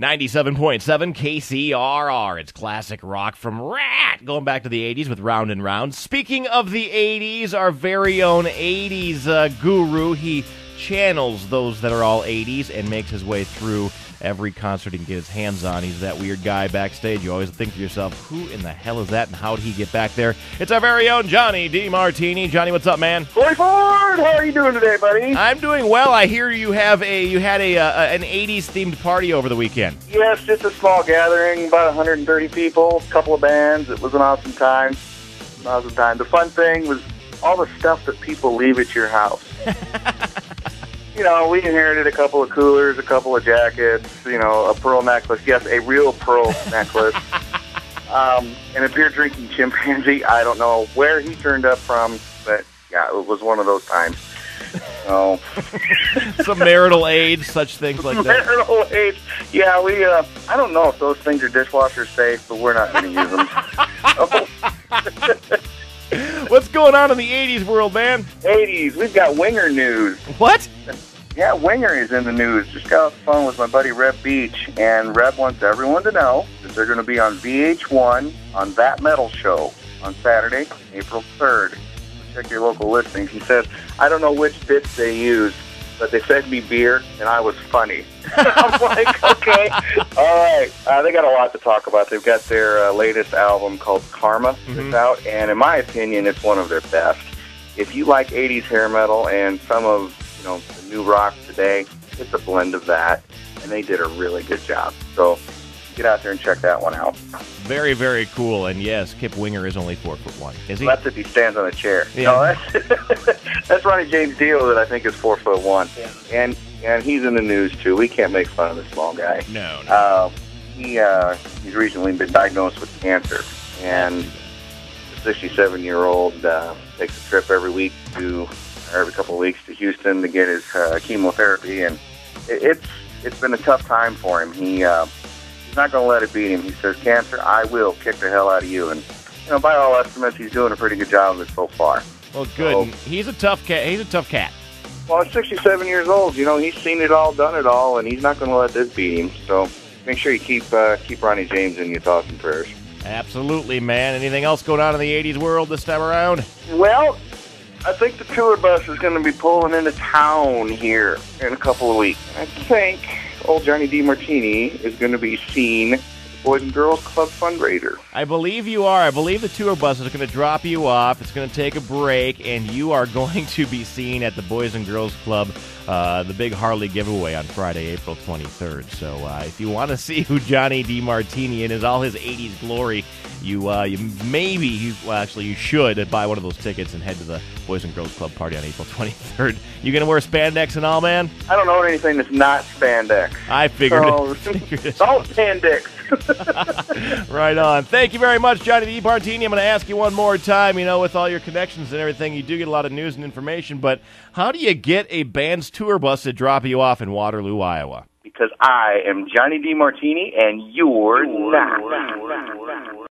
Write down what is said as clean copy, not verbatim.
97.7 KCRR. It's classic rock from Rat, going back to the 80s with Round and Round. Speaking of the 80s, our very own 80s guru, he channels those that are all 80s and makes his way through every concert he can get his hands on. He's that weird guy backstage. You always think to yourself, who in the hell is that and how did he get back there? It's our very own Jonny DeMartini. Johnny, what's up, man? Boy Ford, how are you doing today, buddy? I'm doing well. I hear you had an 80s themed party over the weekend. Yes, just a small gathering, about 130 people, a couple of bands. It was an awesome time. The fun thing was all the stuff that people leave at your house. You know, we inherited a couple of coolers, a couple of jackets, a pearl necklace. Yes, a real pearl necklace. And a beer-drinking chimpanzee. I don't know where he turned up from, but, yeah, it was one of those times. So. Some marital age, such things like that. Marital age. Yeah, I don't know if those things are dishwasher safe, but we're not going to use them. What's going on in the 80s world, man? 80s, we've got Winger news. What? Yeah, Winger is in the news. Just got off the phone with my buddy Reb Beach, and Reb wants everyone to know that they're going to be on VH1 on That Metal Show on Saturday, April 3rd. Check your local listings. He says, I don't know which bits they use, but they fed me beer, and I was funny. I'm like, okay. All right. They got a lot to talk about. They've got their latest album called Karma that's out, and in my opinion, it's one of their best. If you like 80s hair metal and some of the new rock today, it's a blend of that, and they did a really good job. So get out there and check that one out. Very, very cool. And yes, Kip Winger is only 4'1", is he? Well, that's if he stands on a chair. Yeah. No, that's Ronnie James Dio that I think is 4'1". Yeah. And he's in the news too. We can't make fun of the small guy. No. He's recently been diagnosed with cancer, and the 67-year-old takes a trip every couple of weeks to Houston to get his chemotherapy, and it's been a tough time for him. He's not going to let it beat him. He says, "Cancer, I will kick the hell out of you." And by all estimates, he's doing a pretty good job of it so far. Well, good. So, he's a tough cat. He's a tough cat. Well, he's 67 years old. He's seen it all, done it all, and he's not going to let this beat him. So make sure you keep Ronnie James in your thoughts and prayers. Absolutely, man. Anything else going on in the 80s world this time around? Well, I think the tour bus is going to be pulling into town here in a couple of weeks. I think old Jonny DeMartini is going to be seen at the Boys and Girls Club fundraiser. I believe you are. I believe the tour bus is going to drop you off. It's going to take a break, and you are going to be seen at the Boys and Girls Club, the big Harley giveaway on Friday, April 23rd. So if you want to see who Jonny DeMartini is all his 80s glory, you should buy one of those tickets and head to the Boys and Girls Club party on April 23rd. You going to wear spandex and all, man? I don't know anything that's not spandex. I figured it. It's all spandex. Right on. Thank you very much, Jonny DeMartini. I'm going to ask you one more time, with all your connections and everything, you do get a lot of news and information, but how do you get a band's tour bus to drop you off in Waterloo, Iowa? Because I am Jonny DeMartini, and you're not.